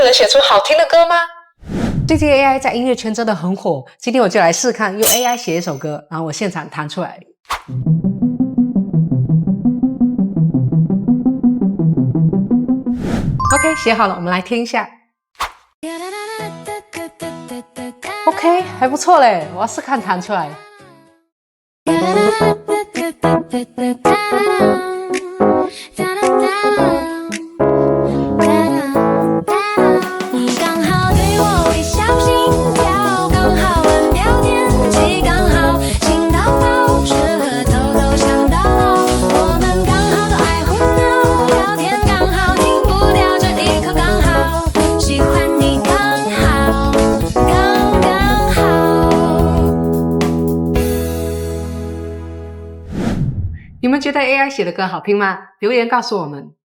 能写出好听的歌吗？最近 AI 在音乐圈真的很火，今天我就来试看用 AI 写一首歌，然后我现场弹出来。OK， 写好了，我们来听一下。OK， 还不错嘞，我要试看弹出来。你们觉得 AI 写的歌好听吗？留言告诉我们。